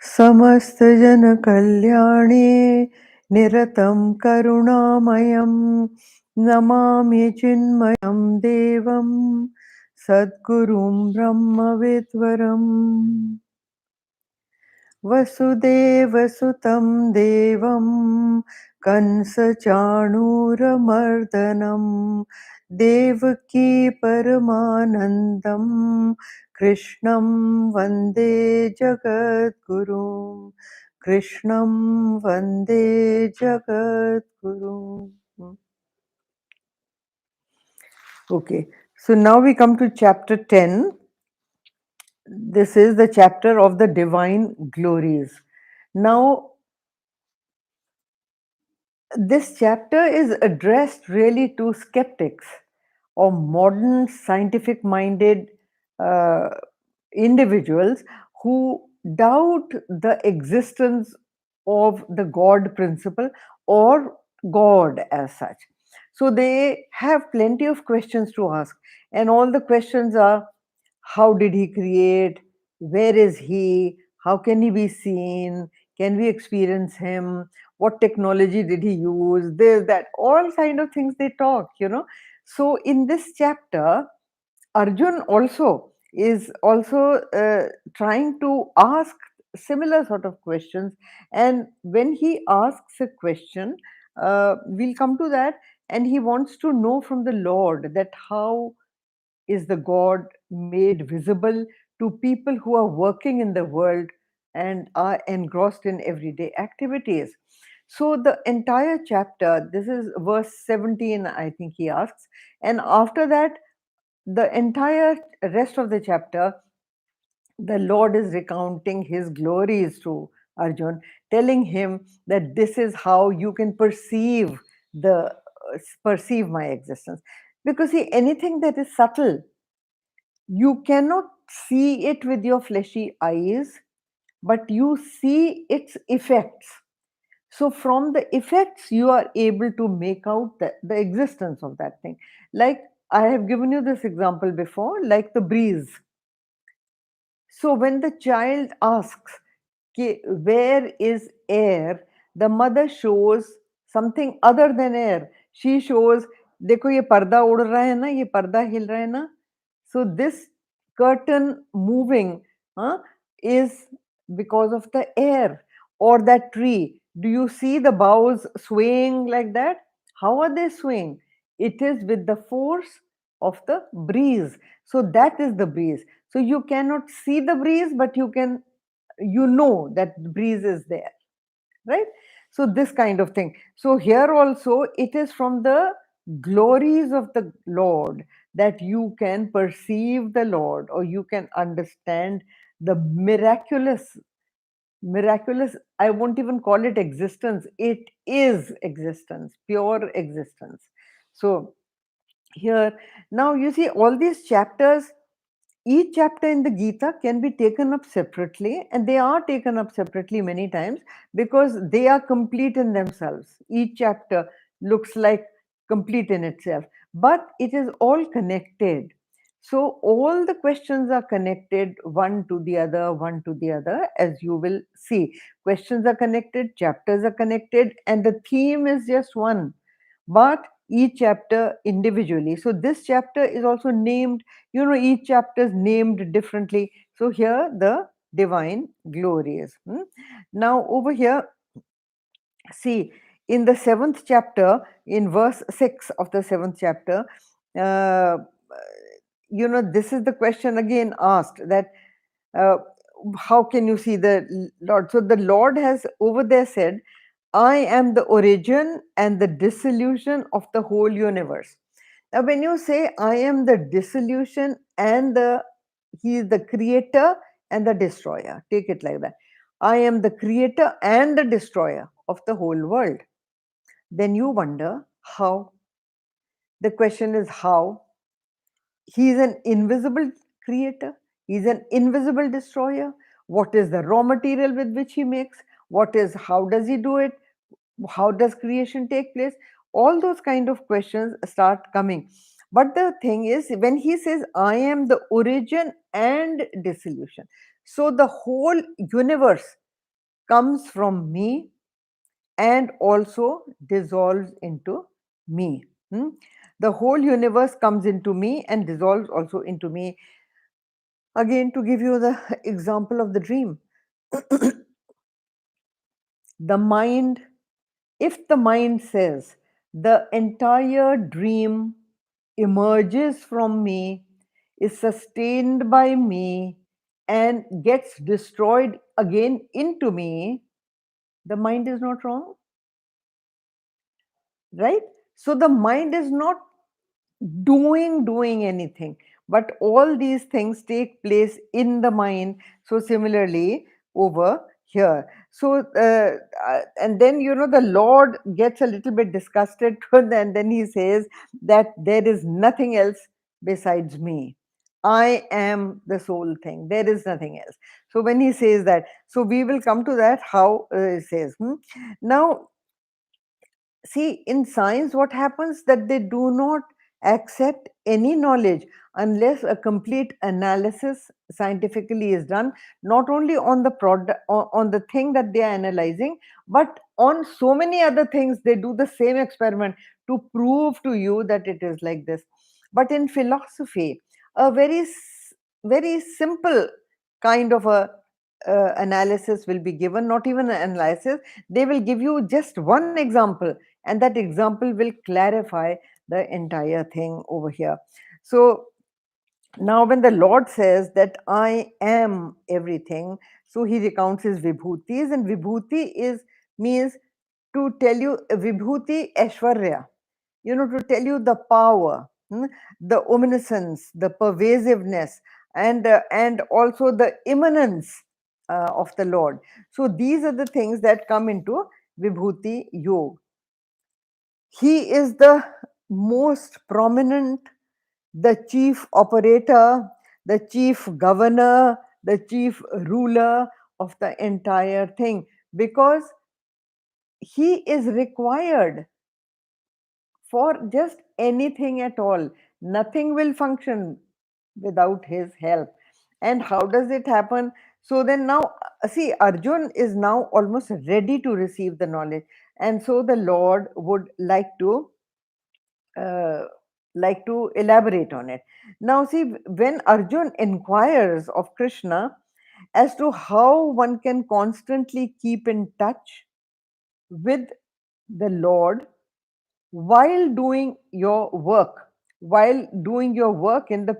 समस्तजनकल्याणे निरतं करुणामयं नमामि चिन्मयं देवं सद्गुरुं ब्रह्मविद्वरम् वसुदेवसुतं देवं कंसचाणूरमर्दनं देवकी परमानन्दं कृष्णं वन्दे जगद्गुरुं कृष्णं वन्दे जगद्गुरुम्. Okay, so now we come to chapter 10. This is the chapter of the divine glories. Now, this chapter is addressed really to skeptics or modern scientific minded uh, individuals who doubt the existence of the God principle or God as such. So they have plenty of questions to ask, and all the questions are: how did he create? Where is he? How can he be seen? Can we experience him? What technology did he use? This, that, all kind of things they talk. So in this chapter, Arjun also is also trying to ask similar sort of questions. And when he asks a question, we'll come to that, and he wants to know from the Lord that how is the God made visible to people who are working in the world and are engrossed in everyday activities. So, the entire chapter, this is verse 17, I think he asks, and after that, the entire rest of the chapter, the Lord is recounting his glories to Arjun, telling him that this is how you can perceive my existence. Because see, anything that is subtle, you cannot see it with your fleshy eyes, but you see its effects. So from the effects, you are able to make out the existence of that thing. Like I have given you this example before, like the breeze. So when the child asks, where is air, the mother shows something other than air. She shows, देखो ये पर्दा उड़ रहा है ना, ये पर्दा हिल रहा है ना. So this curtain moving is because of the air. Or that tree. Do you see the boughs swaying like that? How are they swaying? It is with the force of the breeze. So that is the breeze. So you cannot see the breeze, but you know that the breeze is there, right? So this kind of thing. So here also it is from the glories of the Lord that you can perceive the Lord, or you can understand the miraculous, I won't even call it existence, it is existence, pure existence. So here, now you see all these chapters, each chapter in the Gita can be taken up separately, and they are taken up separately many times because they are complete in themselves. Each chapter looks like complete in itself, but it is all connected. So all the questions are connected one to the other, one to the other, as you will see. Questions are connected, chapters are connected, and the theme is just one, but each chapter individually. So this chapter is also named, each chapter is named differently. So here the divine glories. Now over here, see, in the seventh chapter, in verse 6 of the seventh chapter, uh, this is the question again asked, that uh, how can you see the Lord? So the Lord has over there said, I am the origin and the dissolution of the whole universe. Now, when you say I am the dissolution and he is the creator and the destroyer, take it like that. I am the creator and the destroyer of the whole world. Then you wonder how. The question is how. He is an invisible creator, he is an invisible destroyer. What is the raw material with which he makes? How does he do it? How does creation take place? All those kind of questions start coming. But the thing is, when he says I am the origin and dissolution, so the whole universe comes from me and also dissolves into me. Hmm? The whole universe comes into me and dissolves also into me. Again, to give you the example of the dream, the mind, if the mind says the entire dream emerges from me, is sustained by me, and gets destroyed again into me, the mind is not wrong, right? So the mind is not doing anything, but all these things take place in the mind. So similarly over here, so and then the Lord gets a little bit disgusted and then he says that there is nothing else besides me. I am the sole thing, there is nothing else. So when he says that, so we will come to that, how it says. Now see, in science what happens, that they do not accept any knowledge unless a complete analysis scientifically is done, not only on the product, on the thing that they are analyzing, but on so many other things. They do the same experiment to prove to you that it is like this. But in philosophy, a very simple kind of a analysis will be given, not even an analysis, they will give you just one example, and that example will clarify the entire thing over here. So now when the Lord says that I am everything, so he recounts his vibhutis, and vibhuti is means to tell you, vibhuti aishwarya, to tell you the power, the omniscience, the pervasiveness, and also the immanence of the Lord. So these are the things that come into vibhuti yoga. He is the most prominent, the chief operator, the chief governor, the chief ruler of the entire thing, because he is required for just anything at all. Nothing will function without his help. And how does it happen? So then now, see, Arjun is now almost ready to receive the knowledge. And so the Lord would uh, like to elaborate on it. Now, see, when Arjun inquires of Krishna as to how one can constantly keep in touch with the Lord while doing your work, while doing your work in the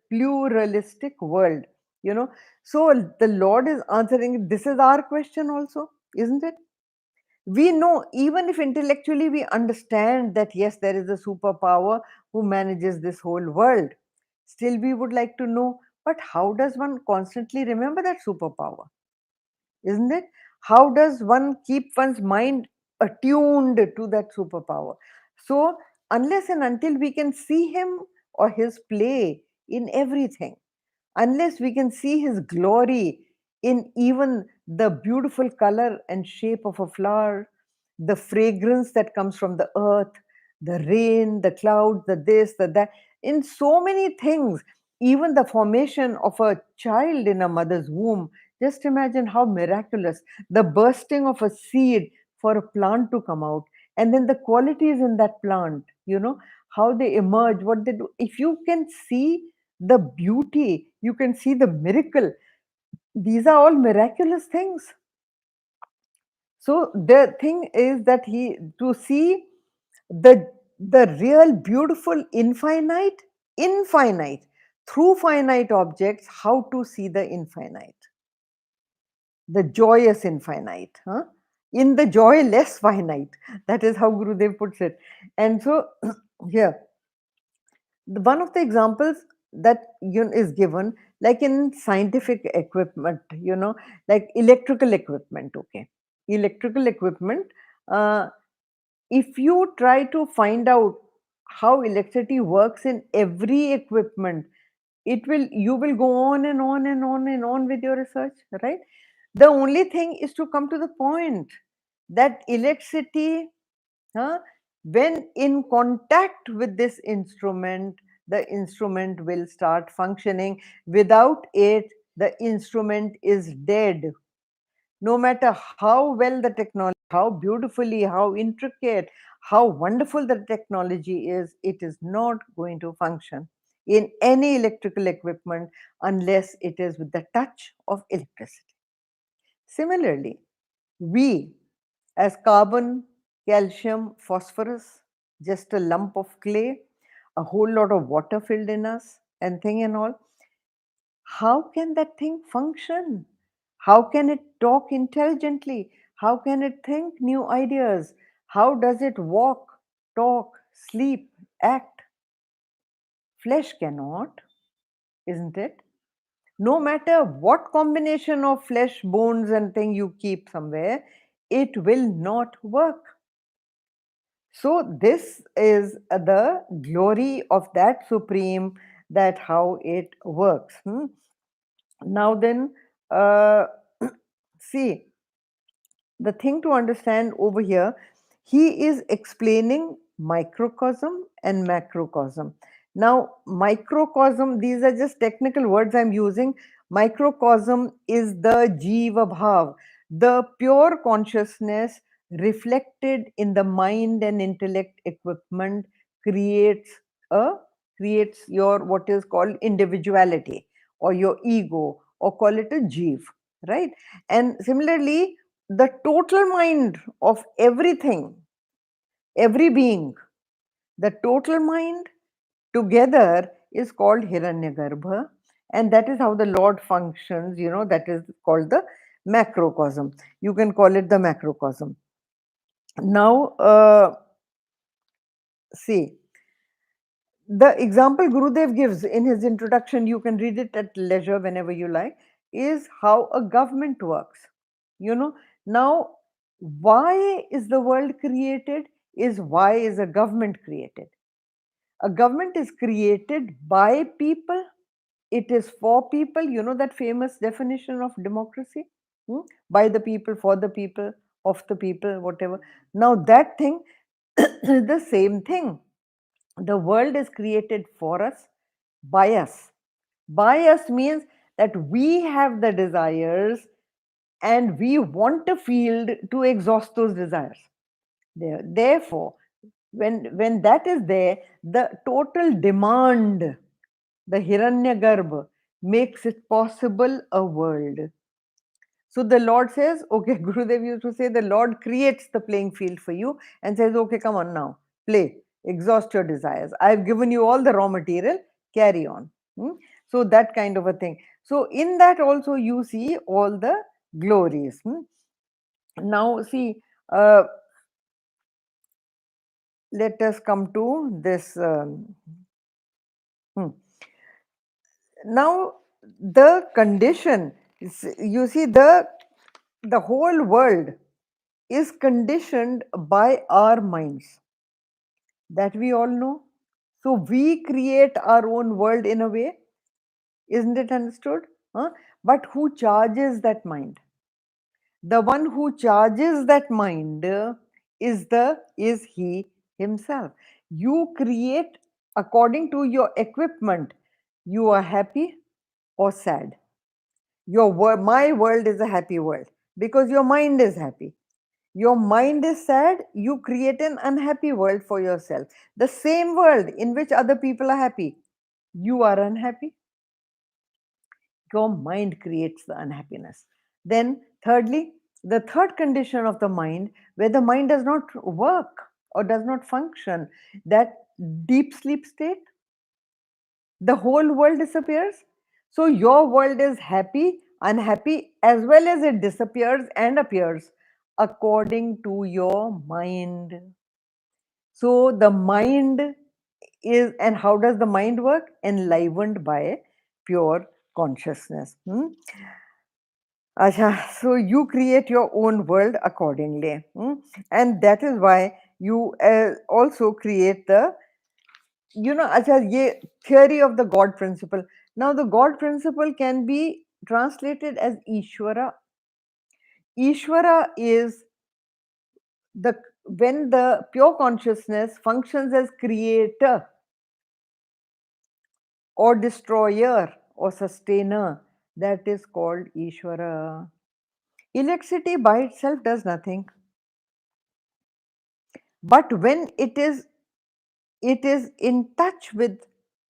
pluralistic world, so the Lord is answering. This is our question also, isn't it? We know, even if intellectually we understand that yes, there is a superpower who manages this whole world, still we would like to know, but how does one constantly remember that superpower, isn't it? How does one keep one's mind attuned to that superpower? So unless and until we can see him or his play in everything, unless we can see his glory in even the beautiful color and shape of a flower, the fragrance that comes from the earth, the rain, the clouds, the this, the that, in so many things, even the formation of a child in a mother's womb. Just imagine how miraculous the bursting of a seed for a plant to come out, and then the qualities in that plant, how they emerge, what they do. If you can see the beauty, you can see the miracle. These are all miraculous things. So the thing is that he to see the real beautiful infinite through finite objects, how to see the infinite, the joyous infinite, in the joyless finite. That is how Gurudev puts it. And so here, one of the examples that is given, like in scientific equipment, like electrical equipment. Okay, electrical equipment. Uh, if you try to find out how electricity works in every equipment, you will go on and on and on and on with your research, right? The only thing is to come to the point that electricity, huh, when in contact with this instrument, the instrument will start functioning. Without it, the instrument is dead. No matter how well the technology, how beautifully, how intricate, how wonderful the technology is, it is not going to function in any electrical equipment unless it is with the touch of electricity. Similarly, we, as carbon, calcium, phosphorus, just a lump of clay, a whole lot of water filled in us, and thing and all, how can that thing function? How can it talk intelligently? How can it think new ideas? How does it walk, talk, sleep, act? Flesh cannot, isn't it? No matter what combination of flesh, bones, and thing you keep somewhere, it will not work. So, this is the glory of that supreme, that how it works. Now, then, uh, see, the thing to understand over here, he is explaining microcosm and macrocosm. Now, microcosm, these are just technical words I'm using. Microcosm is the jiva bhav, the pure consciousness reflected in the mind and intellect equipment, creates a creates your what is called individuality, or your ego, or call it a jiv, right? And similarly, the total mind of everything, every being, the total mind together is called Hiranyagarbha, and that is how the Lord functions. That is called the macrocosm. You can call it the macrocosm. Now, see, the example Gurudev gives in his introduction, you can read it at leisure whenever you like, is how a government works. Now, why is the world created? Why is a government created? A government is created by people, it is for people. That famous definition of democracy, by the people, for the people, of the people, whatever. Now, that thing is the same thing. The world is created for us, by us. By us means that we have the desires and we want a field to exhaust those desires. Therefore, when that is there, the total demand, the Hiranyagarbha, makes it possible a world. So the Lord says, okay, Gurudev used to say, the Lord creates the playing field for you and says, okay, come on now, play, exhaust your desires. I've given you all the raw material, carry on. So that kind of a thing. So in that also you see all the glories. Now see, let us come to this. Hmm. Now the condition, you see, the whole world is conditioned by our minds, that we all know. So we create our own world in a way, isn't it understood? But who charges that mind? The one who charges that mind is he himself. You create according to your equipment. You are happy or sad. My world is a happy world because your mind is happy. Your mind is sad, you create an unhappy world for yourself. The same world in which other people are happy, you are unhappy. Your mind creates the unhappiness. Then, thirdly, the third condition of the mind, where the mind does not work or does not function, that deep sleep state, the whole world disappears. So, your world is happy, unhappy, as well as it disappears and appears according to your mind. So the mind is, and how does the mind work? Enlivened by pure consciousness. Acha, so you create your own world accordingly. And that is why you also create the, acha, ye theory of the God principle. Now the God principle can be translated as Ishvara. Ishvara is the when the pure consciousness functions as creator or destroyer or sustainer, that is called Ishvara. Electricity by itself does nothing, but when it is in touch with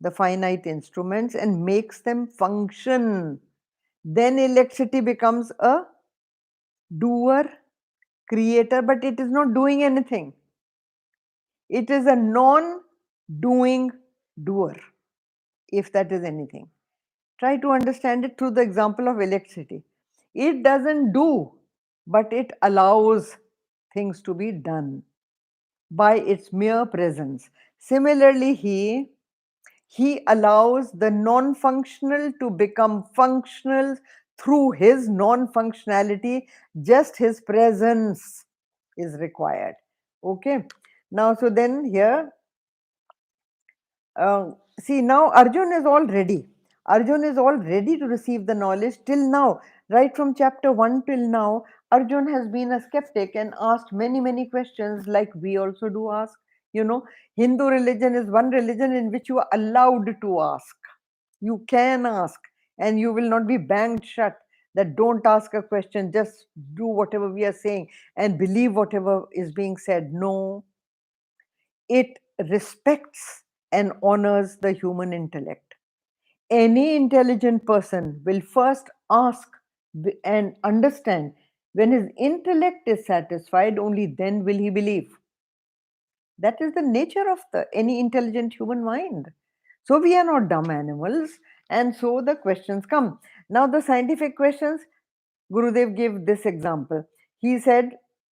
the finite instruments and makes them function, then electricity becomes a doer, creator, but it is not doing anything. It is a non doing doer, if that is anything. Try to understand it through the example of electricity. It doesn't do, but it allows things to be done by its mere presence. Similarly, he allows the non functional to become functional through his non functionality, just his presence is required. Okay. Now, so then here, see, now Arjun is all ready. Arjun is all ready to receive the knowledge till now. Right from chapter 1 till now, Arjun has been a skeptic and asked many, many questions like we also do ask. You know, Hindu religion is one religion in which you are allowed to ask. You can ask, and you will not be banged shut that don't ask a question, just do whatever we are saying and believe whatever is being said. No, it respects and honors the human intellect. Any intelligent person will first ask and understand. When his intellect is satisfied, only then will he believe. That is the nature of the any intelligent human mind. So we are not dumb animals, and so the questions come. Now the scientific questions, Gurudev gave this example. He said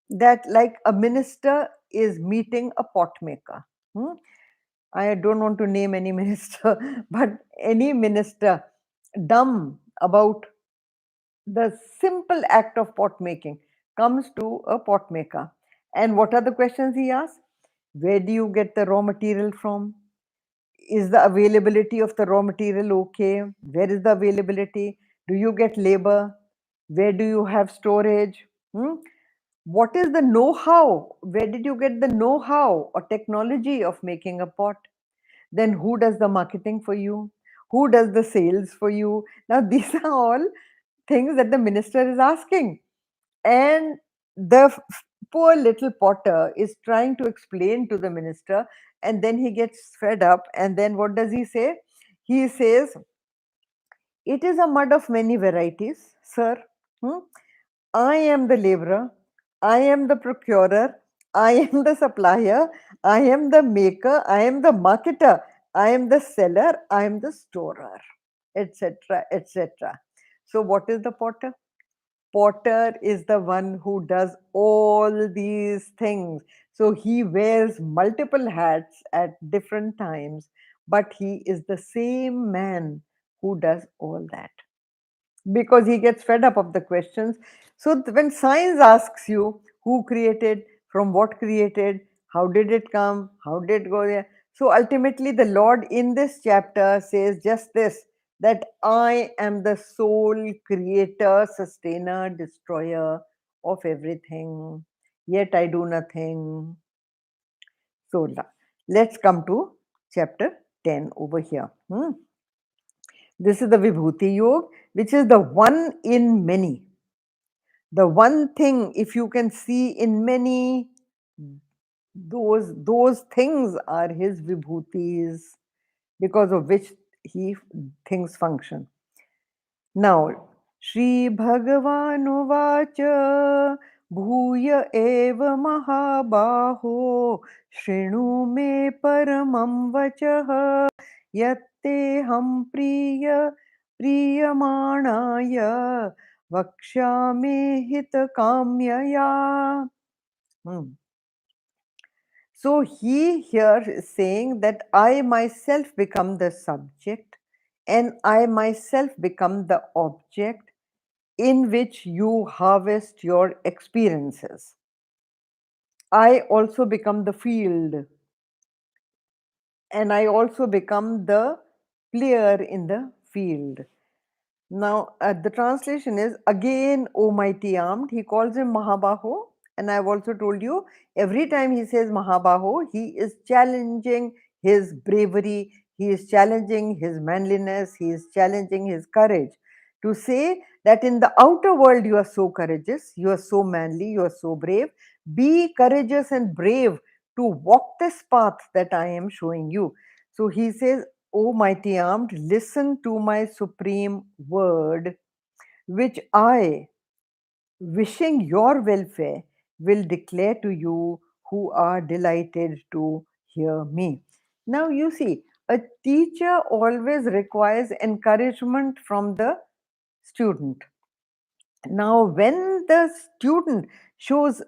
that like a minister is meeting a pot maker. Hmm? I don't want to name any minister, but any minister dumb about the simple act of pot making comes to a pot maker. And what are the questions he asks? Where do you get the raw material from? Is the availability of the raw material okay? Where is the availability? Do you get labor? Where do you have storage? Hmm? What is the know how? Where did you get the know how or technology of making a pot? Then who does the marketing for you? Who does the sales for you? Now, these are all things that the minister is asking. And the poor little potter is trying to explain to the minister, and then he gets fed up. And then what does he say? He says, it is a mud of many varieties, sir. Hmm? I am the laborer, I am the procurer, I am the supplier, I am the maker, I am the marketer, I am the seller, I am the storer, etc. etc. So, what is the potter? Potter is the one who does all these things. So, he wears multiple hats at different times, but he is the same man who does all that because he gets fed up of the questions. So when science asks you who created, from what created, how did it come, how did it go there? So ultimately, the Lord in this chapter says just this, that I am the sole creator, sustainer, destroyer of everything, yet I do nothing. So let's come to chapter 10 over here. This is the Vibhuti Yoga, which is the one in many. The one thing, if you can see in many, those things are his Vibhutis, because of which he things function. Now, Shri Bhagavan Bhuya eva mahabaho Shrinu me paramam vachah Yatte ham priyamanaya Vakshame hita kamyaya. So he here is saying that I myself become the subject and I myself become the object in which you harvest your experiences. I also become the field and I also become the player in the field. Now, the translation is again, O mighty armed. He calls him Mahabaho. And I've also told you, every time he says Mahabaho, he is challenging his bravery, he is challenging his manliness, he is challenging his courage. to say that in the outer world you are so courageous, you are so manly, you are so brave. Be courageous and brave to walk this path that I am showing you. So he says, O mighty armed, listen to my supreme word, which I, wishing your welfare, will declare to you who are delighted to hear me. Now, you see, a teacher always requires encouragement from the student. Now, when the student shows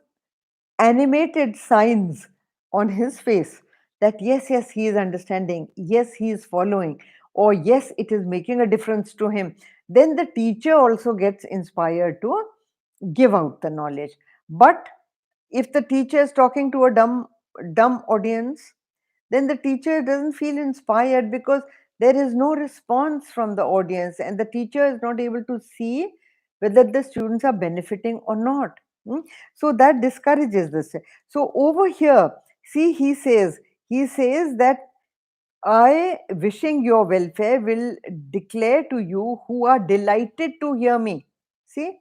animated signs on his face that yes, yes, he is understanding, yes, he is following, or yes, it is making a difference to him, then the teacher also gets inspired to give out the knowledge. But if the teacher is talking to a dumb audience, then the teacher doesn't feel inspired because there is no response from the audience and the teacher is not able to see whether the students are benefiting or not. Hmm? So that discourages this. So over here, see, he says that I, wishing your welfare, will declare to you who are delighted to hear me. See,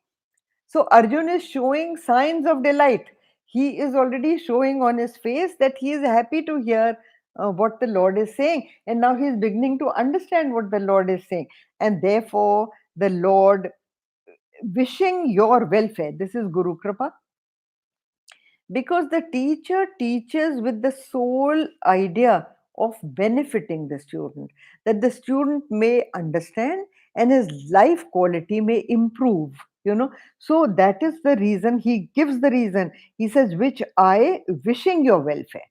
so Arjun is showing signs of delight. He is already showing on his face that he is happy to hear what the Lord is saying. And now he is beginning to understand what the Lord is saying. And therefore, the Lord, wishing your welfare, this is Guru Kripa, because the teacher teaches with the sole idea of benefiting the student, that the student may understand and his life quality may improve, so that is the reason he gives the reason. He says, which I, wishing your welfare.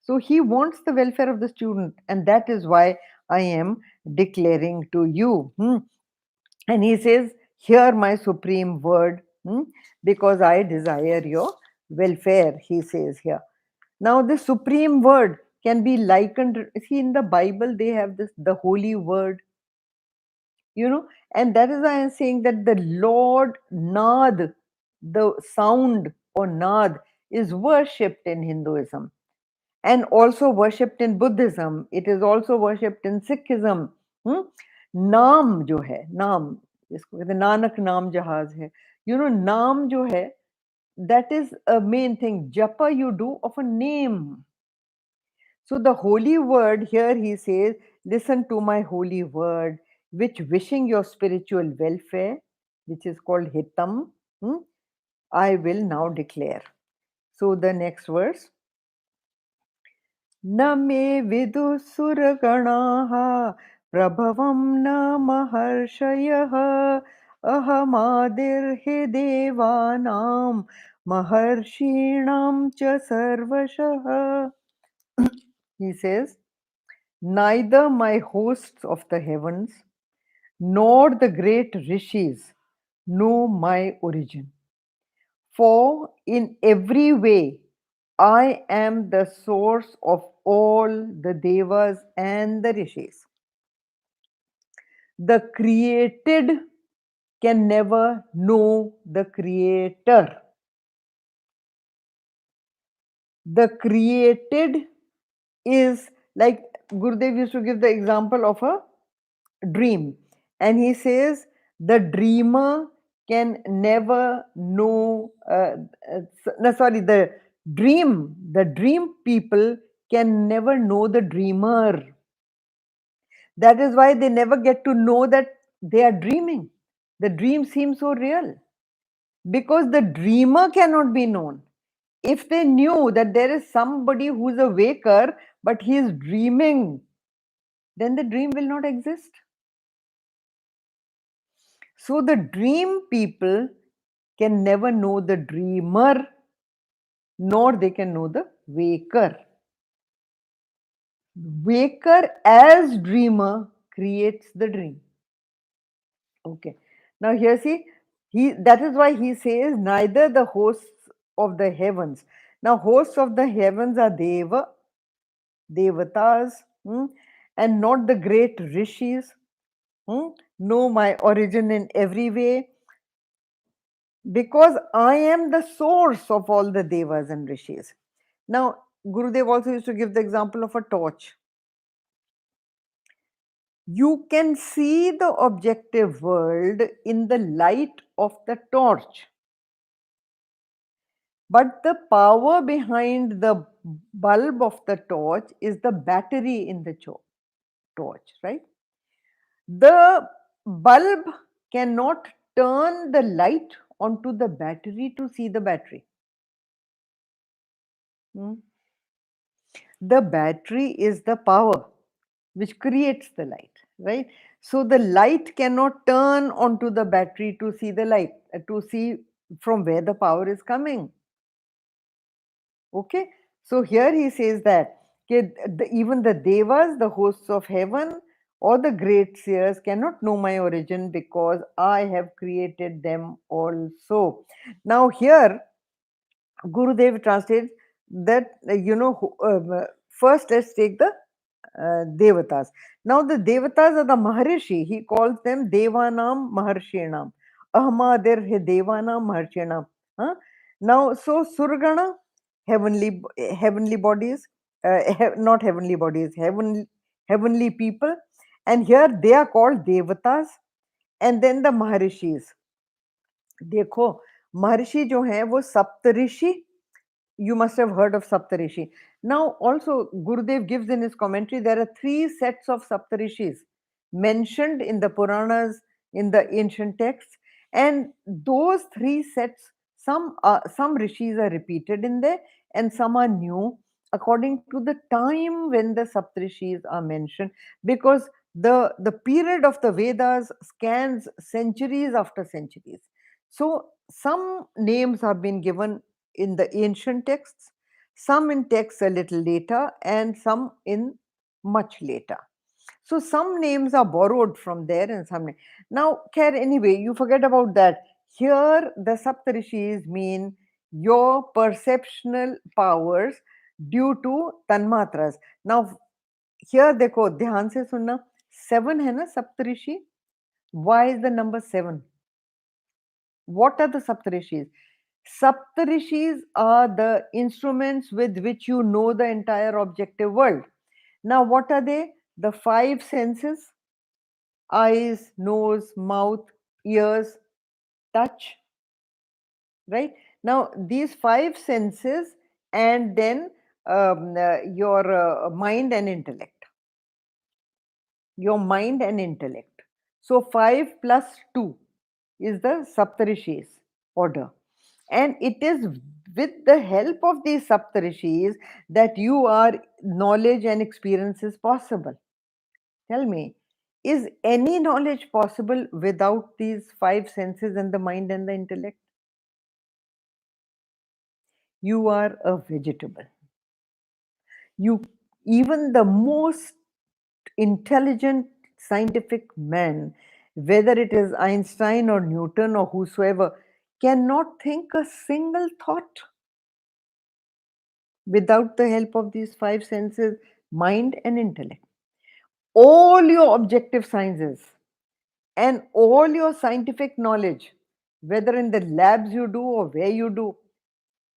So he wants the welfare of the student, and that is why I am declaring to you. And he says, hear my supreme word, because I desire your welfare, he says here. Now, this supreme word can be likened, see, in the Bible, they have this, the holy word, and that is why I'm saying that the Lord Nad, the sound or Nad, is worshipped in Hinduism and also worshipped in Buddhism. It is also worshipped in Sikhism. hmm? नाम जो है, नाम जिसको कहते हैं नानक नाम जहाज है, नाम जो है, that is a main thing. Japa you do of a name. So the holy word here, he says, listen to my holy word, which wishing your spiritual welfare, which is called hitam, I will now declare. So the next verse. न मे विदुसुरगणाः प्रभवं न महर्षयः अहमादिर्हि देवानां महर्षीणां च सर्वशः. He says, neither my hosts of the heavens nor the great rishis know my origin. For in every way I am the source of all the devas and the rishis. The created can never know the creator. The created is like Gurudev used to give the example of a dream, and he says the dreamer can never know no, sorry, the dream people can never know the dreamer. That is why they never get to know that they are dreaming. The dream seems so real because the dreamer cannot be known. If they knew that there is somebody who is a waker but he is dreaming, then the dream will not exist. So the dream people can never know the dreamer, nor they can know the waker. Waker as dreamer creates the dream. Okay. Now here see, that is why he says neither the hosts of the heavens. Now hosts of the heavens are devatas, and not the great rishis. Know my origin in every way, because I am the source of all the devas and rishis. Now, Gurudev also used to give the example of a torch. You can see the objective world in the light of the torch, but the power behind the bulb of the torch is the battery in the torch, right? The bulb cannot turn the light onto the battery to see the battery. Hmm. The battery is the power which creates the light, right? So the light cannot turn onto the battery to see the light, to see from where the power is coming. Okay, so here he says that even the devas, the hosts of heaven, or the great seers cannot know my origin because I have created them also. Now, here Gurudev translates that, first let's take the Devatas. Now, the Devatas are the Maharishi. He calls them Devanam Maharshinam. Ahmadir he Devanam Maharshinam. Huh? Now, so Surgana, heavenly bodies, not heavenly bodies, heavenly people. And here they are called Devatas. And then the Maharishis. देखो महर्षि जो हैं वो सप्तऋषि. You must have heard of Saptarishi. Now, also, Gurudev gives in his commentary there are three sets of Saptarishis mentioned in the Puranas, in the ancient texts, and those three sets, some rishis are repeated in there, and some are new according to the time when the Saptarishis are mentioned, because the period of the Vedas scans centuries after centuries. So, some names have been given in the ancient texts, some in texts a little later, and some in much later. So some names are borrowed from there and some. Now, Khair, anyway, you forget about that. Here, the Saptarishis mean your perceptional powers due to tanmatras. Now, here, देखो ध्यान से सुनना. 7 है ना Saptarishi. Why is the number 7? What are the Saptarishis? Saptarishis are the instruments with which you know the entire objective world. Now, what are they? The 5 senses: eyes, nose, mouth, ears, touch, right? Now, these 5 senses, and then your mind and intellect. Your mind and intellect. So, 5 plus 2 is the Saptarishis order. And it is with the help of these Saptarishis that you are knowledge and experience is possible. Tell me, is any knowledge possible without these 5 senses and the mind and the intellect? You are a vegetable. You, even the most intelligent scientific man, whether it is Einstein or Newton or whosoever, cannot think a single thought without the help of these 5 senses, mind and intellect. All your objective sciences and all your scientific knowledge, whether in the labs you do or where you do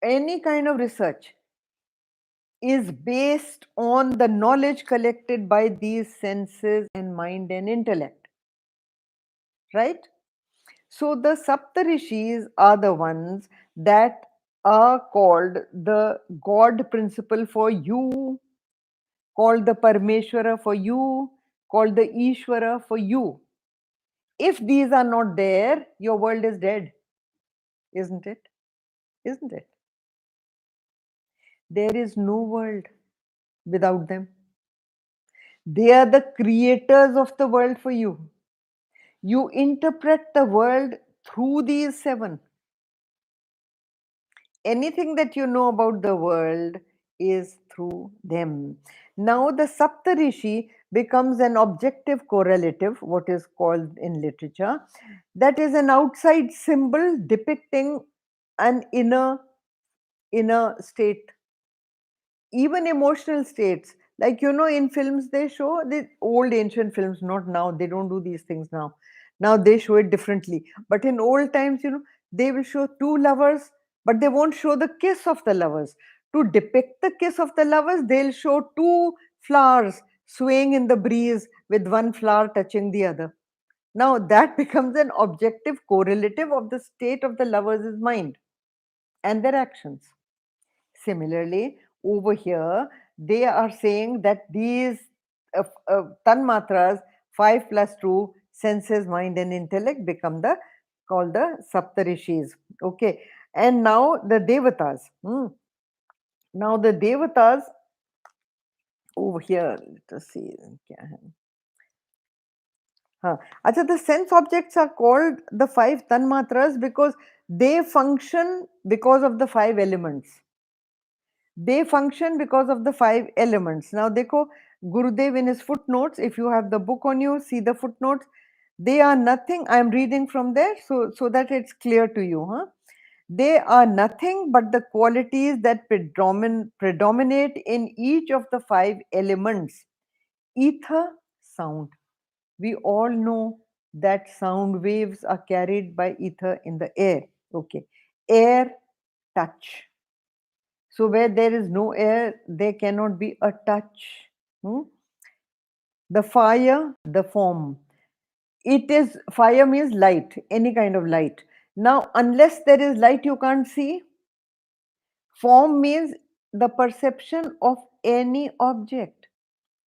any kind of research, is based on the knowledge collected by these senses and mind and intellect. Right? So the Saptarishis are the ones that are called the God principle for you, called the Parmeshwara for you, called the Ishvara for you. If these are not there, your world is dead, isn't it? Isn't it? There is no world without them. They are the creators of the world for you. You interpret the world through these 7. Anything that you know about the world is through them. Now, the Saptarishi becomes an objective correlative, what is called in literature, that is an outside symbol depicting an inner state, even emotional states. Like, in films they show the old ancient films, not now, they don't do these things now. Now they show it differently, but in old times, they will show two lovers, but they won't show the kiss of the lovers. To depict the kiss of the lovers, they'll show two flowers swaying in the breeze with one flower touching the other. Now that becomes an objective correlative of the state of the lover's mind and their actions. Similarly, over here, they are saying that these tanmatras, 5 plus 2, senses, mind, and intellect, become the called the Saptarishis. Okay, and now the Devatas. Now the Devatas over here, let us see. क्या है? हाँ, अच्छा, the sense objects are called the 5 tanmatras because they function because of the 5 elements. They function because of the 5 elements. Now, dekho, Gurudev in his footnotes, if you have the book on you, see the footnotes. They are nothing. I am reading from there so that it's clear to you. Huh? They are nothing but the qualities that predominate in each of the 5 elements. Ether, sound. We all know that sound waves are carried by ether in the air. Okay. Air, touch. So where there is no air, there cannot be a touch. The fire, the form. It is, fire means light, any kind of light. Now, unless there is light, you can't see. Form means the perception of any object,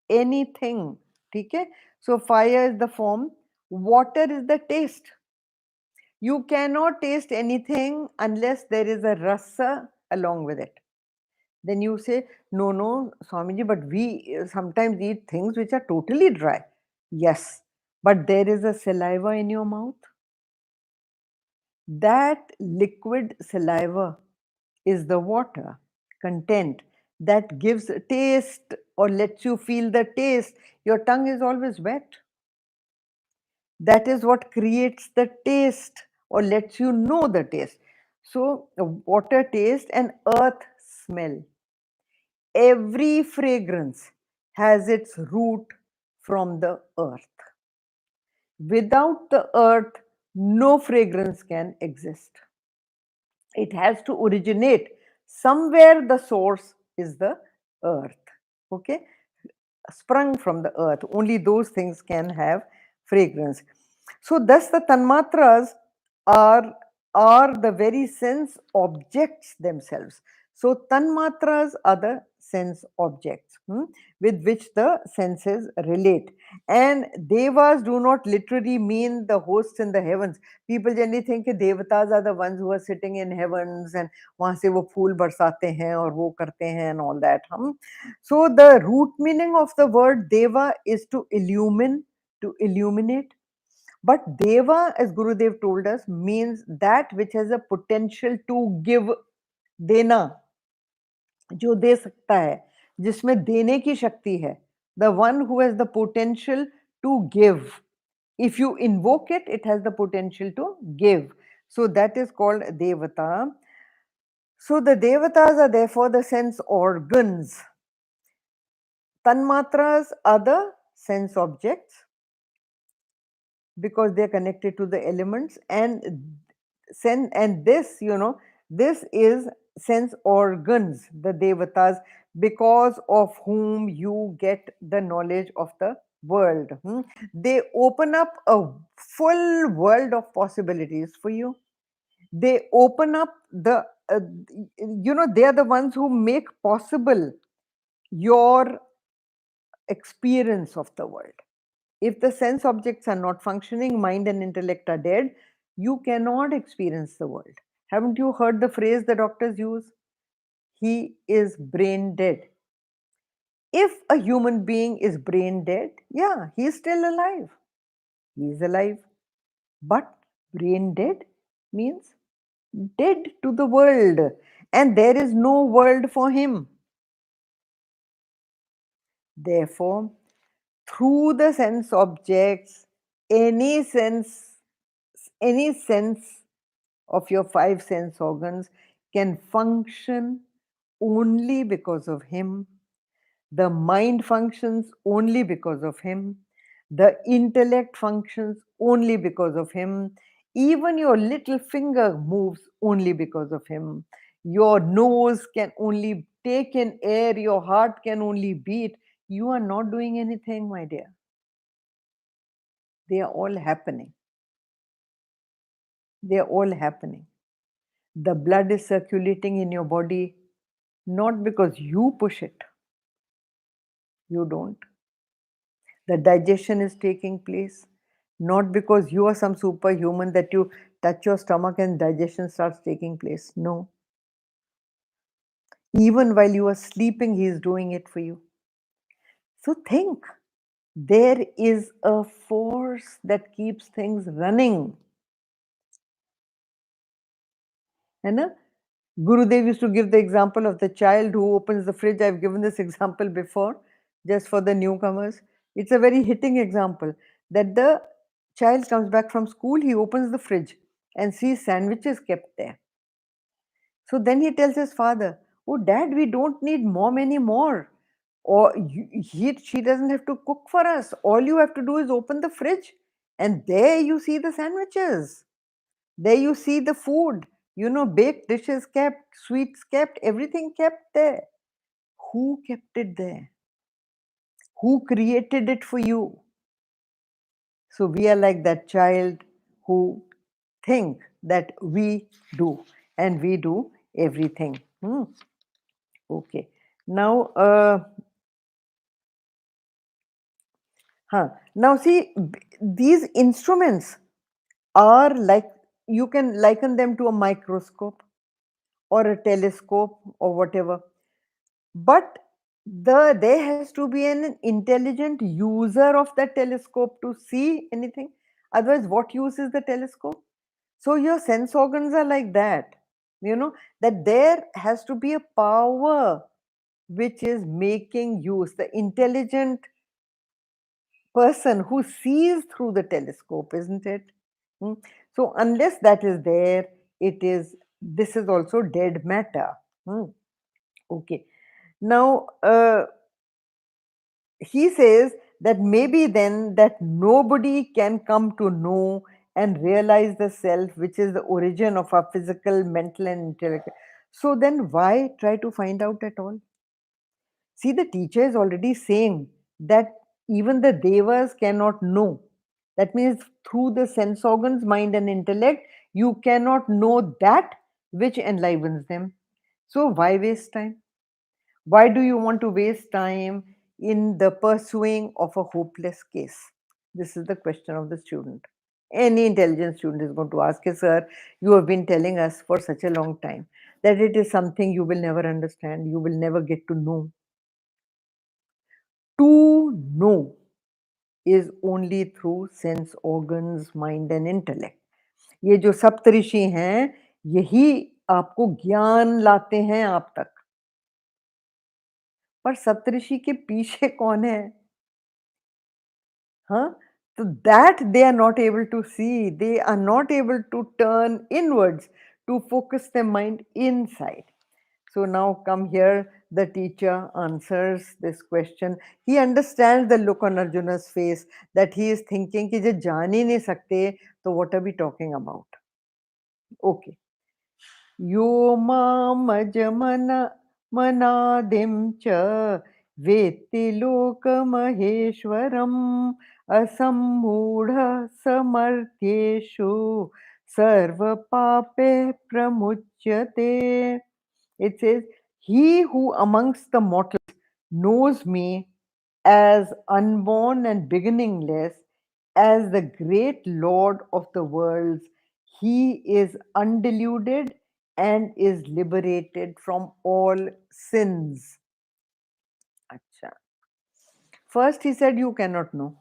anything. Okay? So fire is the form. Water is the taste. You cannot taste anything unless there is a rasa along with it. Then you say, no, Swamiji, but we sometimes eat things which are totally dry. Yes, but there is a saliva in your mouth. That liquid saliva is the water content that gives taste or lets you feel the taste. Your tongue is always wet. That is what creates the taste or lets you know the taste. So, water taste and earth smell. Every fragrance has its root from the earth. Without the earth, no fragrance can exist. It has to originate somewhere. The source is the earth. Okay, sprung from the earth. Only those things can have fragrance. So thus the tanmatras are the very sense objects themselves. So tanmatras are the sense objects with which the senses relate. And devas do not literally mean the hosts in the heavens. People generally think that devatas are the ones who are sitting in heavens and वहाँ से वो फूल बरसाते हैं और वो करते हैं and all that. So the root meaning of the word deva is to illumine, to illuminate. But deva, as Gurudev told us, means that which has a potential to give, देना, जो दे सकता है, जिसमें देने की शक्ति है. The one who has the potential to give. If you invoke it, it has the potential to give. So that is called devata. So the devatas are therefore the sense organs. Tanmatras are the sense objects because they are connected to the elements, and this, this is sense organs, the devatas, because of whom you get the knowledge of the world. They open up a full world of possibilities for you. They open up the they are the ones who make possible your experience of the world. If the sense objects are not functioning, mind and intellect are dead, you cannot experience the world. Haven't you heard the phrase the doctors use? He is brain dead. If a human being is brain dead, yeah, he is still alive. He is alive. But brain dead means dead to the world, and there is no world for him. Therefore, through the sense objects, any sense of your 5 sense organs can function only because of him. The mind functions only because of him. The intellect functions only because of him. Even your little finger moves only because of him. Your nose can only take in air. Your heart can only beat. You are not doing anything, my dear. They are all happening. They are all happening. The blood is circulating in your body not because you push it. You don't. The digestion is taking place not because you are some superhuman that you touch your stomach and digestion starts taking place. No. Even while you are sleeping, he is doing it for you. So think, there is a force that keeps things running. And Gurudev used to give the example of the child who opens the fridge. I've given this example before, just for the newcomers. It's a very hitting example that the child comes back from school, he opens the fridge and sees sandwiches kept there. So then he tells his father, "Oh, Dad, we don't need mom anymore. Or she doesn't have to cook for us. All you have to do is open the fridge, and there you see the sandwiches. There you see the food. Baked dishes kept, sweets kept, everything kept there. Who kept it there? Who created it for you?" So we are like that child who think that we do, and we do everything. Okay. Now, now see, these instruments are like, you can liken them to a microscope or a telescope or whatever. But there has to be an intelligent user of that telescope to see anything. Otherwise, what use is the telescope? So your sense organs are like that. That there has to be a power which is making use, the intelligent person who sees through the telescope, isn't it? Hmm. So unless that is there, this is also dead matter. Okay. Now, he says that maybe then that nobody can come to know and realize the self, which is the origin of our physical, mental, and intellectual. So then why try to find out at all? See, the teacher is already saying that even the devas cannot know. That means through the sense organs, mind, and intellect, you cannot know that which enlivens them. So why waste time? Why do you want to waste time in the pursuing of a hopeless case? This is the question of the student. Any intelligent student is going to ask, "Sir, you have been telling us for such a long time that it is something you will never understand, you will never get to know." To know is only through sense organs, mind and intellect. ये जो सप्तऋषि हैं, यही आपको ज्ञान लाते हैं आप तक. पर सप्तऋषि के पीछे कौन है? Huh? So that they are not able to see. They are not able to turn inwards to focus their mind inside. So now come here, the teacher answers this question. He understands the look on Arjuna's face, that he is thinking कि जे जान ही नहीं सकते, तो what are we talking about? Okay. यो मामजमन मनादिं च वेत्ति लोकमहेश्वरम् असम्मूढ समर्थ्येषु सर्वपापे प्रमुच्यते. It says, "He who amongst the mortals knows me as unborn and beginningless, as the great Lord of the worlds, he is undeluded and is liberated from all sins." Acha. First, he said, "You cannot know."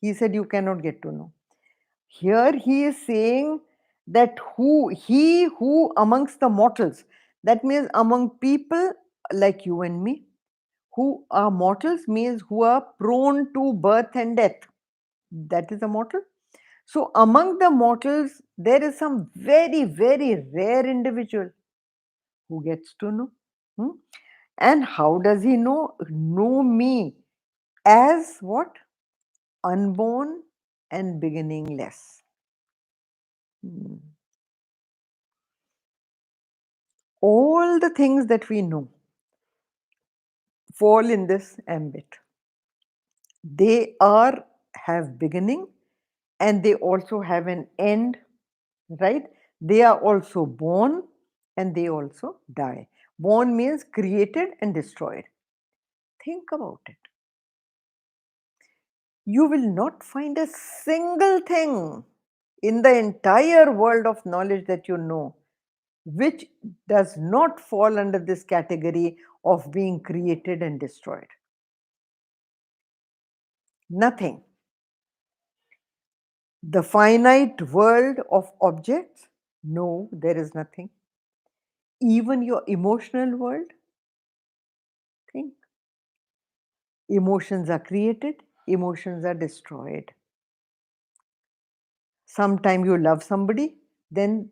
He said, "You cannot get to know." Here, he is saying that he who amongst the mortals, that means among people like you and me, who are mortals means who are prone to birth and death. That is a mortal. So among the mortals, there is some very, very rare individual who gets to know. Hmm? And how does he know? Know me as what? Unborn and beginningless. Hmm. All the things that we know, fall in this ambit. They have beginning and they also have an end, right? They are also born and they also die. Born means created and destroyed. Think about it. You will not find a single thing in the entire world of knowledge that you know which does not fall under this category of being created and destroyed. Nothing. The finite world of objects? No, there is nothing. Even your emotional world? Think. Emotions are created, emotions are destroyed. Sometime you love somebody, then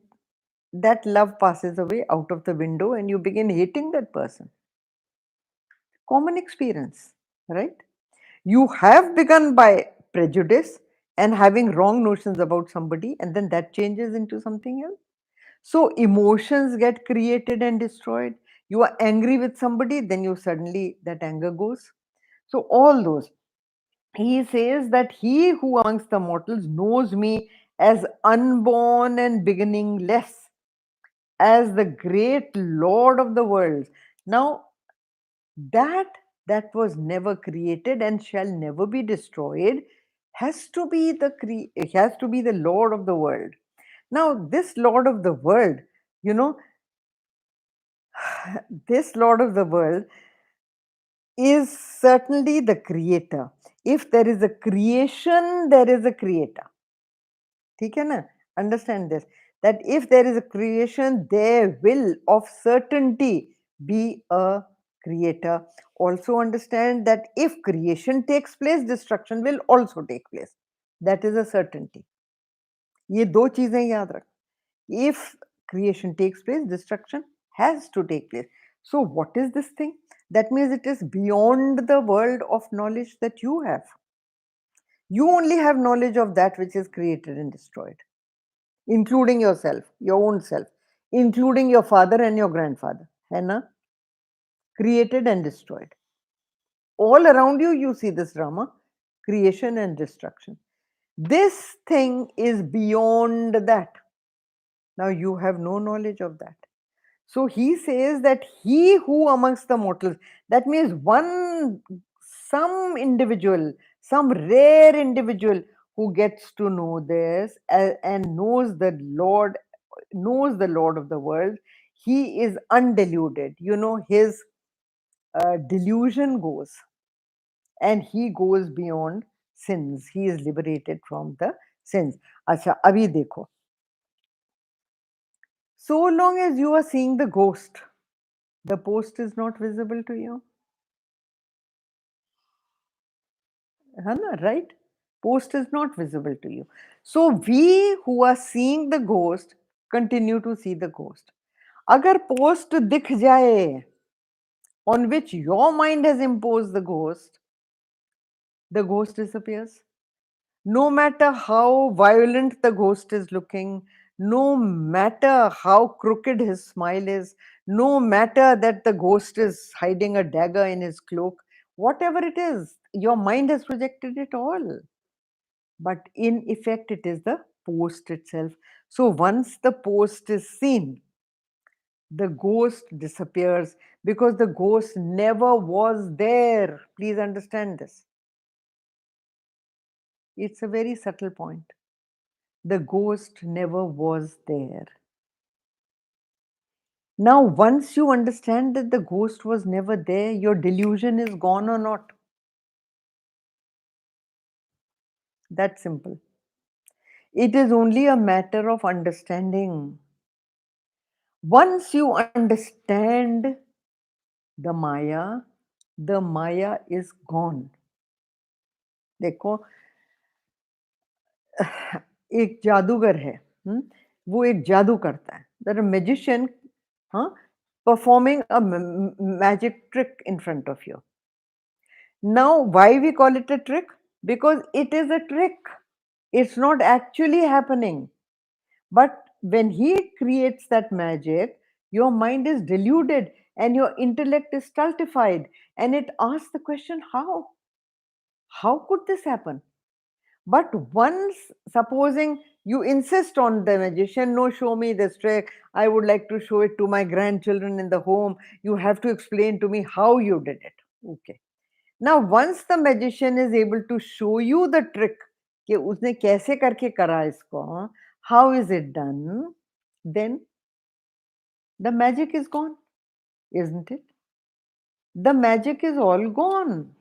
that love passes away out of the window and you begin hating that person. Common experience, right? You have begun by prejudice and having wrong notions about somebody, and then that changes into something else. So emotions get created and destroyed. You are angry with somebody, then you suddenly, that anger goes. So all those. He says that he who amongst the mortals knows me as unborn and beginningless, as the great Lord of the worlds. Now, that that was never created and shall never be destroyed has to be has to be the Lord of the world. Now, this Lord of the world, you know, this Lord of the world is certainly the creator. If there is a creation, there is a creator. ठीक है ना? Understand this, that if there is a creation, there will of certainty be a creator. Also understand that if creation takes place, destruction will also take place. That is a certainty. ये दो चीजें याद रख. If creation takes place, destruction has to take place. So what is this thing? That means it is beyond the world of knowledge that you have. You only have knowledge of that which is created and destroyed, including yourself, your own self, including your father and your grandfather. है ना? Created and destroyed. All around you, you see this drama, creation and destruction. This thing is beyond that. Now you have no knowledge of that. So he says that he who amongst the mortals, that means some individual, some rare individual who gets to know this and knows the Lord of the world, he is undeluded. His delusion goes and he goes beyond sins. He is liberated from the sins. Acha, abhi dekho. So long as you are seeing the ghost, the post is not visible to you. Right? Post is not visible to you. So we who are seeing the ghost continue to see the ghost. Agar post dikh jaye, on which your mind has imposed the ghost disappears. No matter how violent the ghost is looking, no matter how crooked his smile is, no matter that the ghost is hiding a dagger in his cloak, whatever it is, your mind has projected it all. But in effect, it is the post itself. So once the post is seen, the ghost disappears because the ghost never was there. Please understand this. It's a very subtle point. The ghost never was there. Now, once you understand that the ghost was never there, your delusion is gone or not. That's simple. It is only a matter of understanding. Once you understand the Maya is gone. देखो, एक जादूगर है, वो एक जादू करता है. There a magician, performing a magic trick in front of you. Now, why we call it a trick? Because it is a trick. It's not actually happening. But when he creates that magic, your mind is deluded and your intellect is stultified, and it asks the question, how could this happen? But once, supposing you insist on the magician, no, show me this trick, I would like to show it to my grandchildren in the home, you have to explain to me how you did it. Okay. Now, once the magician is able to show you the trick, कि उसने कैसे करके करा इसको, how is it done, then the magic is gone, isn't it? The magic is all gone.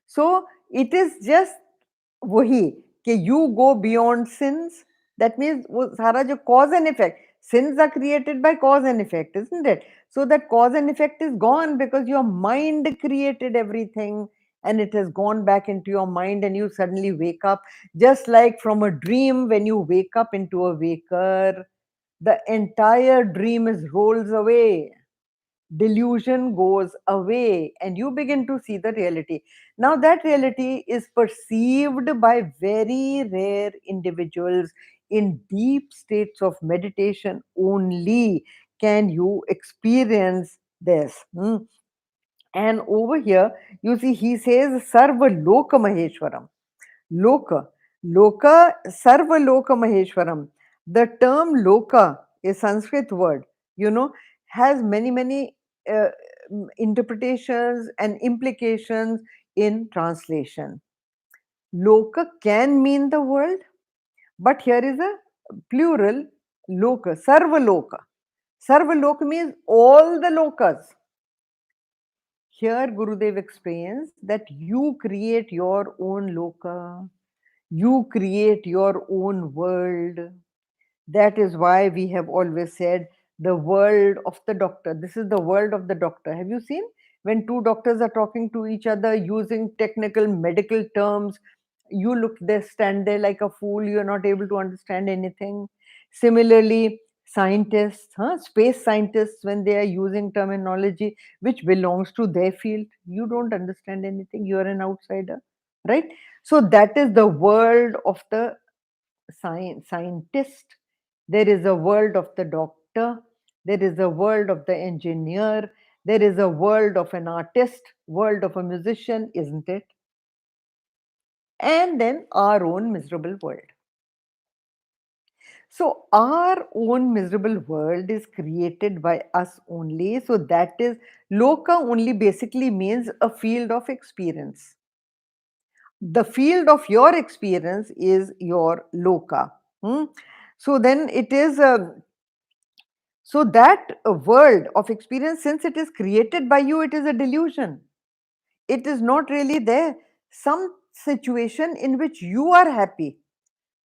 So it is just वही कि you go beyond sins. That means वो सारा जो cause and effect, sins are created by cause and effect, isn't it? So that cause and effect is gone because your mind created everything, and it has gone back into your mind, and you suddenly wake up, just like from a dream. When you wake up into a waker, the entire dream is rolls away, delusion goes away, and you begin to see the reality. Now that reality is perceived by very rare individuals. In deep states of meditation only can you experience this. And over here you see he says sarva loka maheshwaram. Loka. Loka, Sarva Loka Maheshwaram. The term Loka, a Sanskrit word, has many uh, interpretations and implications in translation. Loka can mean the world, but here is a plural, Loka, Sarva Loka. Sarva Loka means all the lokas. Here Gurudev explains that you create your own loka. You create your own world. That is why we have always said the world of the doctor. This is the world of the doctor. Have you seen when two doctors are talking to each other using technical medical terms? You look there, stand there like a fool. You are not able to understand anything. Similarly, scientists, space scientists, when they are using terminology which belongs to their field, you don't understand anything. You are an outsider, right? So that is the world of the scientist. There is a world of the doctor. There is a world of the engineer. There is a world of an artist, world of a musician, isn't it? And then our own miserable world. So our own miserable world is created by us only. So that is, loka only basically means a field of experience. The field of your experience is your loka. So then it is so that world of experience, since it is created by you, it is a delusion. It is not really there. Some situation in which you are happy,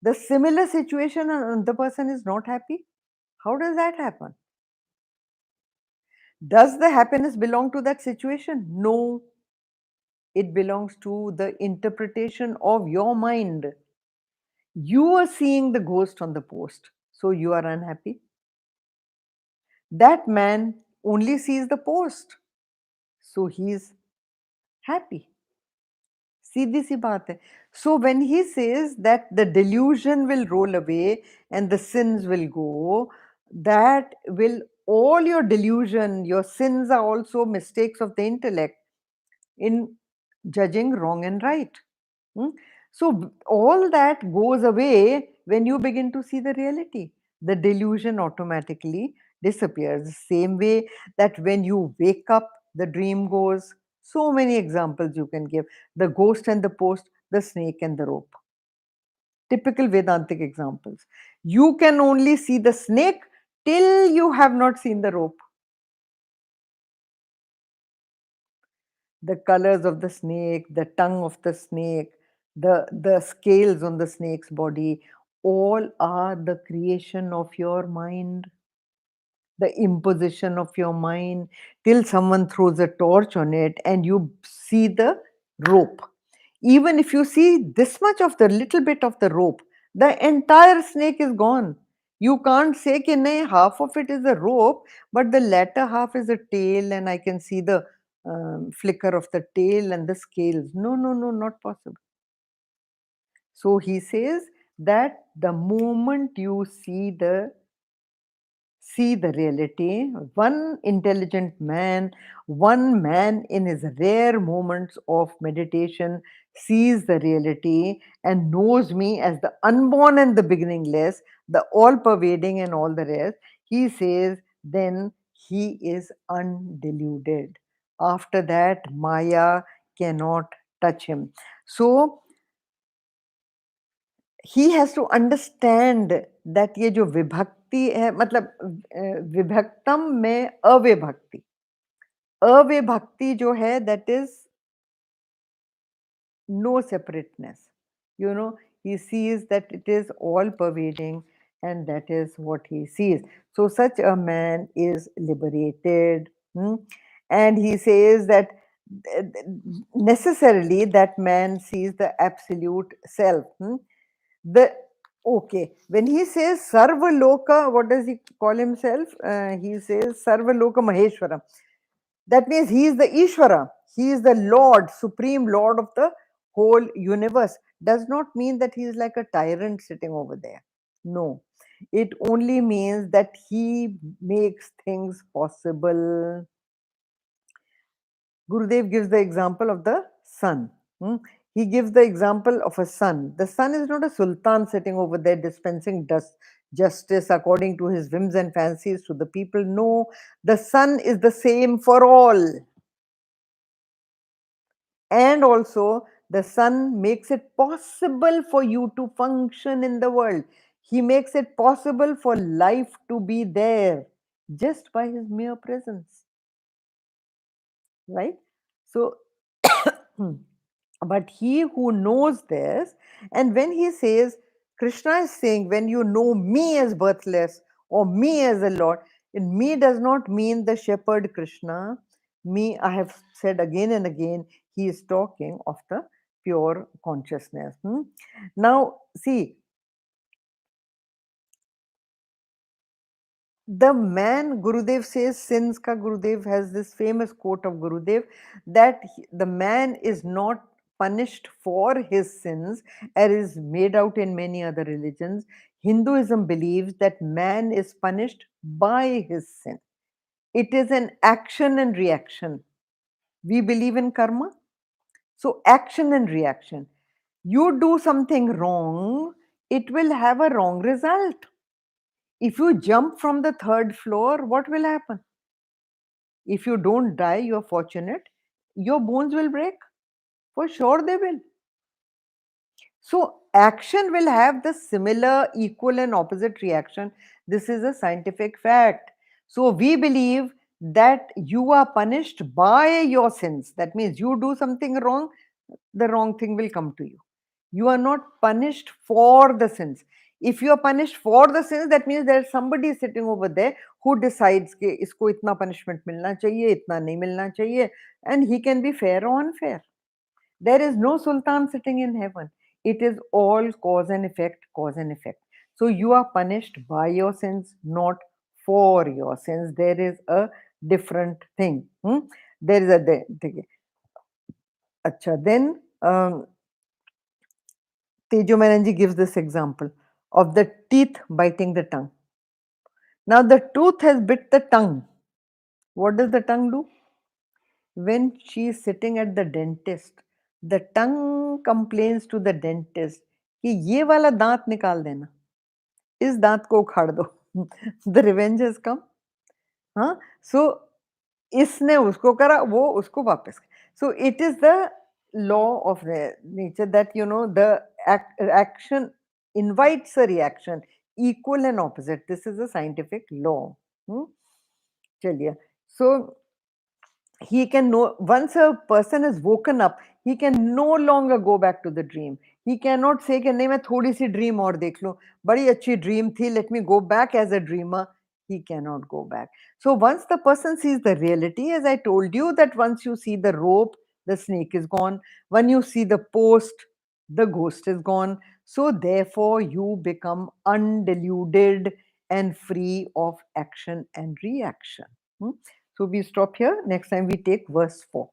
the similar situation another person is not happy. How does that happen? Does the happiness belong to that situation? No, it belongs to the interpretation of your mind. You are seeing the ghost on the post, so you are unhappy. That man only sees the post, so he is happy. सीधी सी बात है. So when he says that the delusion will roll away and the sins will go, that will, all your delusion, your sins are also mistakes of the intellect in judging wrong and right. Hmm? So all that goes away when you begin to see the reality. The delusion automatically disappears. The same way that when you wake up, the dream goes. So many examples you can give. The ghost and the post, the snake and the rope. Typical Vedantic examples. You can only see the snake till you have not seen the rope. The colors of the snake, the tongue of the snake, the scales on the snake's body, all are the creation of your mind, the imposition of your mind, till someone throws a torch on it and you see the rope. Even if you see this much of the little bit of the rope, the entire snake is gone. You can't say कि नहीं, half of it is a rope, but the latter half is a tail, and I can see the flicker of the tail and the scales. No, no, no, not possible. So he says that the moment you see the see the reality. One intelligent man, one man in his rare moments of meditation sees the reality and knows me as the unborn and the beginningless, the all pervading and all the rest. He says, then he is undeluded. After that, Maya cannot touch him. So, he has to understand that ये जो विभक्ति है मतलब विभक्तम में अविभक्ति अविभक्ति जो है that is no separateness. You know, he sees that it is all pervading and that is what he sees. So such a man is liberated. And he says that necessarily that man sees the absolute self. The okay, when he says Sarva Loka, what does he call himself? He says Sarva Loka Maheshwara. That means he is the Ishvara, he is the Lord, supreme Lord of the whole universe. Does not mean that he is like a tyrant sitting over there. No, it only means that he makes things possible. Gurudev gives the example of the sun. He gives the example of a sun. The sun is not a sultan sitting over there dispensing justice according to his whims and fancies to the people. No, the sun is the same for all. And also, the sun makes it possible for you to function in the world. He makes it possible for life to be there just by his mere presence. Right? So, but he who knows this, and when he says, Krishna is saying, when you know me as birthless or me as a Lord, and me does not mean the shepherd Krishna. Me, I have said again and again, he is talking of the pure consciousness. Now, see, the man, Gurudev says, sins ka Gurudev has this famous quote of Gurudev that the man is not punished for his sins as is made out in many other religions. Hinduism believes that man is punished by his sin. It is an action and reaction. We believe in karma. So action and reaction. You do something wrong, it will have a wrong result. If you jump from the third floor, what will happen? If you don't die, you're fortunate. Your bones will break. For sure, they will. So, action will have the similar, equal, and opposite reaction. This is a scientific fact. So, we believe that you are punished by your sins. That means you do something wrong, the wrong thing will come to you. You are not punished for the sins. If you are punished for the sins, that means there is somebody sitting over there who decides कि इसको इतना punishment मिलना चाहिए, इतना नहीं मिलना चाहिए, and he can be fair or unfair. There is no sultan sitting in heaven. It is all cause and effect, cause and effect. So you are punished by your sins, not for your sins. There is a different thing. There is a Acha, then Tejomayanji gives this example of the teeth biting the tongue. Now the tooth has bit the tongue. What does the tongue do? When she is sitting at the dentist, the tongue complains to the dentist कि ये वाला दांत निकाल देना, इस दांत को उखाड़ दो. The revenge has come. हाँ, so इसने उसको करा, वो उसको वापस. So it is the law of the nature that the action invites a reaction, equal and opposite. This is a scientific law. चलिए. So he can know, once a person is woken up, he can no longer go back to the dream. He cannot say कि नहीं मैं थोड़ी सी dream और देख लूं, बड़ी अच्छी dream थी, let me go back as a dreamer. He cannot go back. So once the person sees the reality, as I told you, that once you see the rope, the snake is gone. When you see the post, the ghost is gone. So therefore you become undeluded and free of action and reaction. So we stop here. Next time we take verse 4.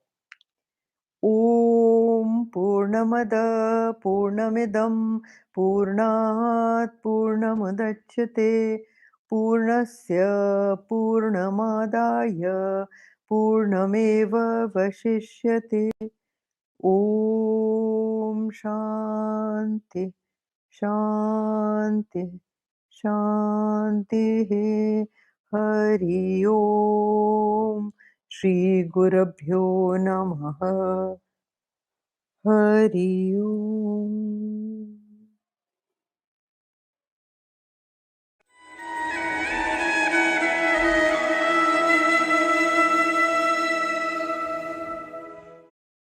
Om Purnamada Purnamidam Purnat Purnamudachyate Purnasya Purnamadaya Purnameva Vashishyate. Om Shanti Shanti Shanti. Hari Om. Shri Gurabhyo Namaha. Hari Om.